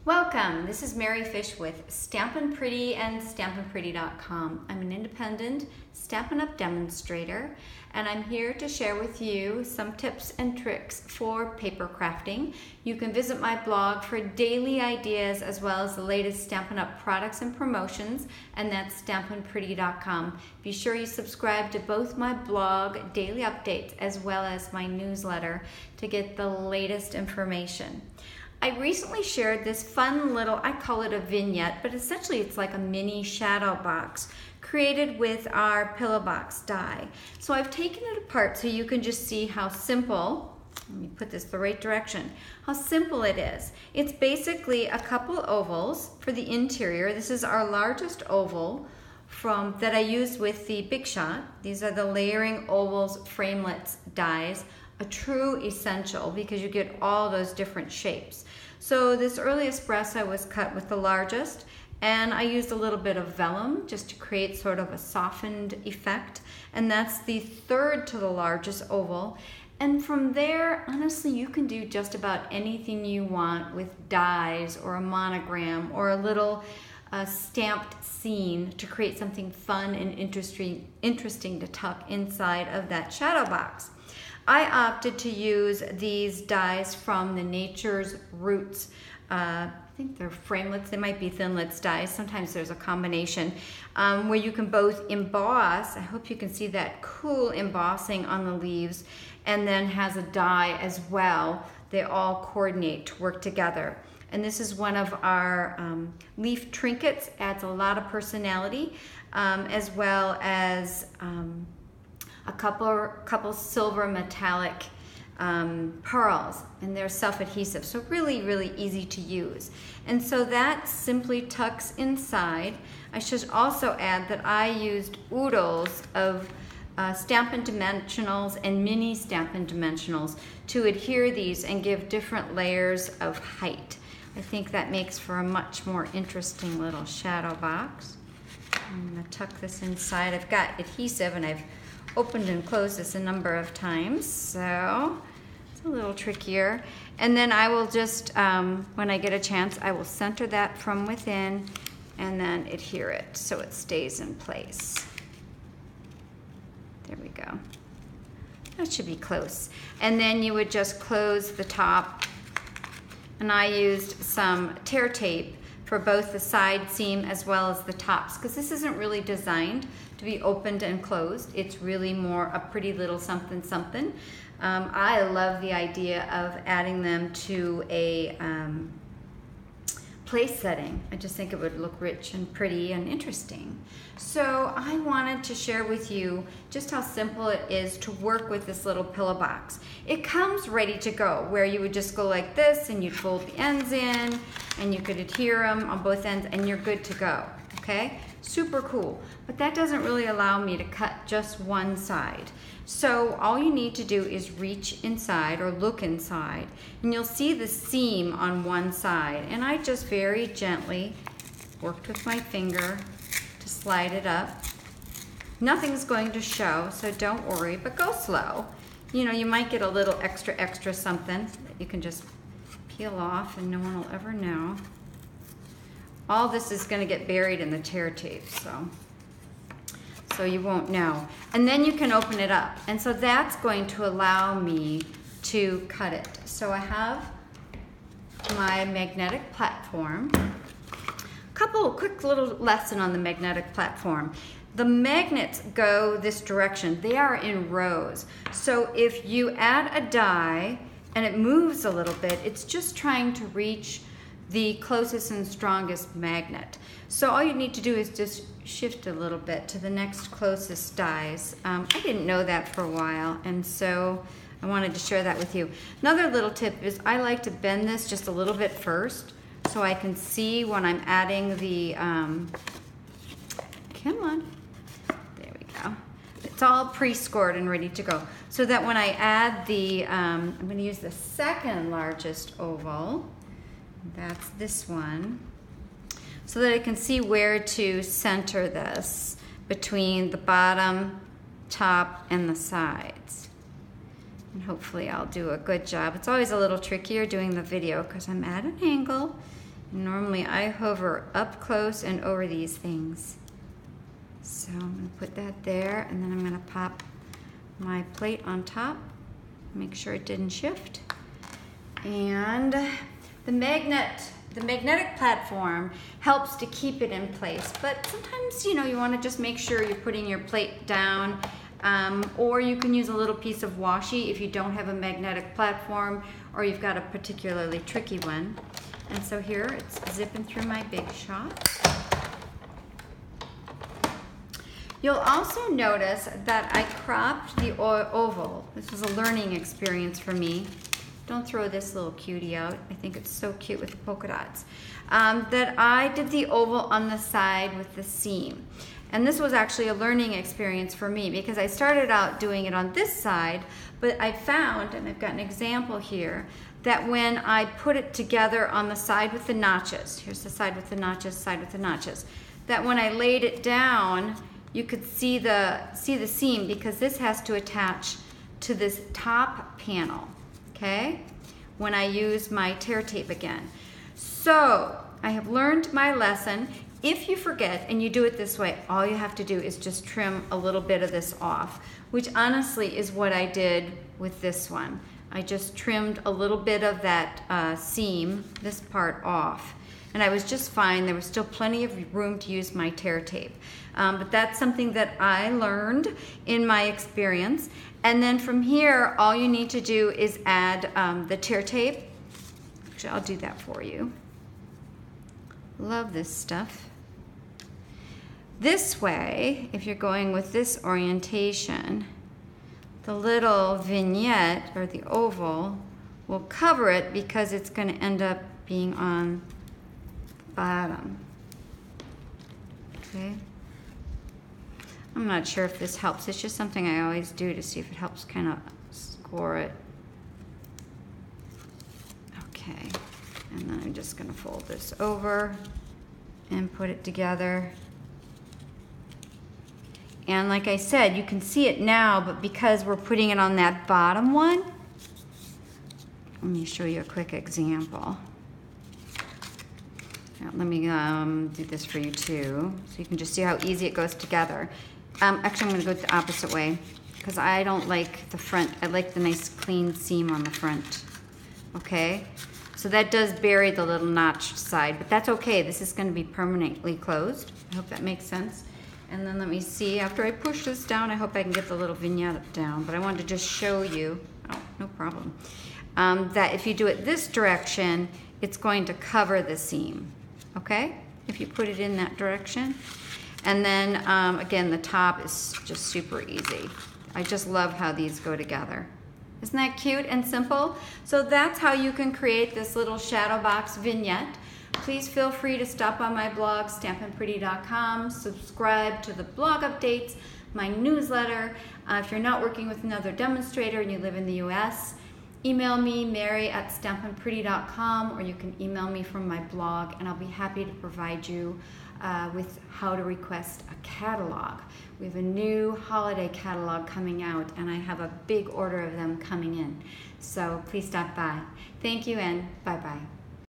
Welcome, this is Mary Fish with Stampin' Pretty and StampinPretty.com. I'm an independent Stampin' Up! Demonstrator, and I'm here to share with you some tips and tricks for paper crafting. You can visit my blog for daily ideas as well as the latest Stampin' Up! Products and promotions, and that's StampinPretty.com. Be sure you subscribe to both my blog daily updates as well as my newsletter to get the latest information. I recently shared this fun little, I call it a vignette, but essentially it's like a mini shadow box created with our pillow box die. So I've taken it apart so you can just see how simple, let me put this the right direction, how simple it is. It's basically a couple ovals for the interior. This is our largest oval that I used with the Big Shot. These are the layering ovals framelits dies. A true essential because you get all those different shapes. So this early espresso was cut with the largest, and I used a little bit of vellum just to create sort of a softened effect, and that's the third to the largest oval. And from there, honestly, you can do just about anything you want with dies or a monogram or a little stamped scene to create something fun and interesting to tuck inside of that shadow box. I opted to use these dies from the Nature's Roots. I think they're framelits, they might be thinlits dies. Sometimes there's a combination where you can both emboss. I hope you can see that cool embossing on the leaves, and then has a die as well. They all coordinate to work together. And this is one of our leaf trinkets, adds a lot of personality, as well as a couple silver metallic pearls, and they're self-adhesive, so really easy to use. And so that simply tucks inside. I should also add that I used oodles of Stampin' Dimensionals and mini Stampin' Dimensionals to adhere these and give different layers of height. I think that makes for a much more interesting little shadow box. I'm going to tuck this inside. I've got adhesive and I've opened and closed this a number of times, so it's a little trickier. And then I will just, when I get a chance, I will center that from within and then adhere it so it stays in place. There we go. That should be close. And then you would just close the top, and I used some tear tape for both the side seam as well as the tops, because this isn't really designed to be opened and closed. It's really more a pretty little something something. I love the idea of adding them to a place setting. I just think it would look rich and pretty and interesting. So I wanted to share with you just how simple it is to work with this little pillow box. It comes ready to go, where you would just go like this and you'd fold the ends in and you could adhere them on both ends and you're good to go, okay? Super cool, but that doesn't really allow me to cut just one side. So all you need to do is reach inside or look inside, and you'll see the seam on one side, and I just very gently worked with my finger to slide it up. Nothing's going to show, so don't worry, but go slow. You know, you might get a little extra something that you can just peel off and no one will ever know. All this is going to get buried in the tear tape, so you won't know. And then you can open it up, and so that's going to allow me to cut it. So I have my magnetic platform. Quick little lesson on the magnetic platform. The magnets go this direction. They are in rows. So if you add a die and it moves a little bit, it's just trying to reach the closest and strongest magnet. So all you need to do is just shift a little bit to the next closest dies. I didn't know that for a while, and so I wanted to share that with you. Another little tip is I like to bend this just a little bit first so I can see when I'm adding the, come on, there we go. It's all pre-scored and ready to go. So that when I add the, I'm gonna use the second largest oval, that's this one, so that I can see where to center this between the bottom, top, and the sides. And hopefully I'll do a good job. It's always a little trickier doing the video because I'm at an angle Normally I hover up close and over these things. So I'm going to put that there, and then I'm going to pop my plate on top. Make sure it didn't shift. And the magnetic platform helps to keep it in place, but sometimes you want to just make sure you're putting your plate down, or you can use a little piece of washi if you don't have a magnetic platform or you've got a particularly tricky one. And so here it's zipping through my big shot. You'll also notice that I cropped the oval. This was a learning experience for me. Don't throw this little cutie out. I think it's so cute with the polka dots. That I did the oval on the side with the seam. And this was actually a learning experience for me because I started out doing it on this side, but I found, and I've got an example here, that when I put it together on the side with the notches, here's the side with the notches, side with the notches, that when I laid it down, you could see the seam because this has to attach to this top panel. Okay, when I use my tear tape again. So I have learned my lesson. If you forget and you do it this way, all you have to do is just trim a little bit of this off, which honestly is what I did with this one. I just trimmed a little bit of that seam, this part off, and I was just fine. There was still plenty of room to use my tear tape. But that's something that I learned in my experience. And then from here, all you need to do is add the tear tape. Actually, I'll do that for you. Love this stuff. This way, if you're going with this orientation, the little vignette or the oval will cover it because it's going to end up being on the bottom. Okay. I'm not sure if this helps. It's just something I always do to see if it helps kind of score it. Okay, and then I'm just going to fold this over and put it together. And like I said, you can see it now, but because we're putting it on that bottom one, let me show you a quick example. Now, let me do this for you too, so you can just see how easy it goes together. Actually, I'm going to go the opposite way because I don't like the front. I like the nice clean seam on the front. Okay, so that does bury the little notched side, but that's okay. This is going to be permanently closed. I hope that makes sense. And then let me see, after I push this down, I hope I can get the little vignette down, but I wanted to just show you, oh, no problem, that if you do it this direction, it's going to cover the seam, okay? If you put it in that direction. And then, again, the top is just super easy. I just love how these go together. Isn't that cute and simple? So that's how you can create this little shadow box vignette. Please feel free to stop on my blog, stampinpretty.com, subscribe to the blog updates, my newsletter. If you're not working with another demonstrator and you live in the US, email me, mary@stampinpretty.com, or you can email me from my blog, and I'll be happy to provide you with how to request a catalog. We have a new holiday catalog coming out, and I have a big order of them coming in. So please stop by. Thank you, and bye-bye.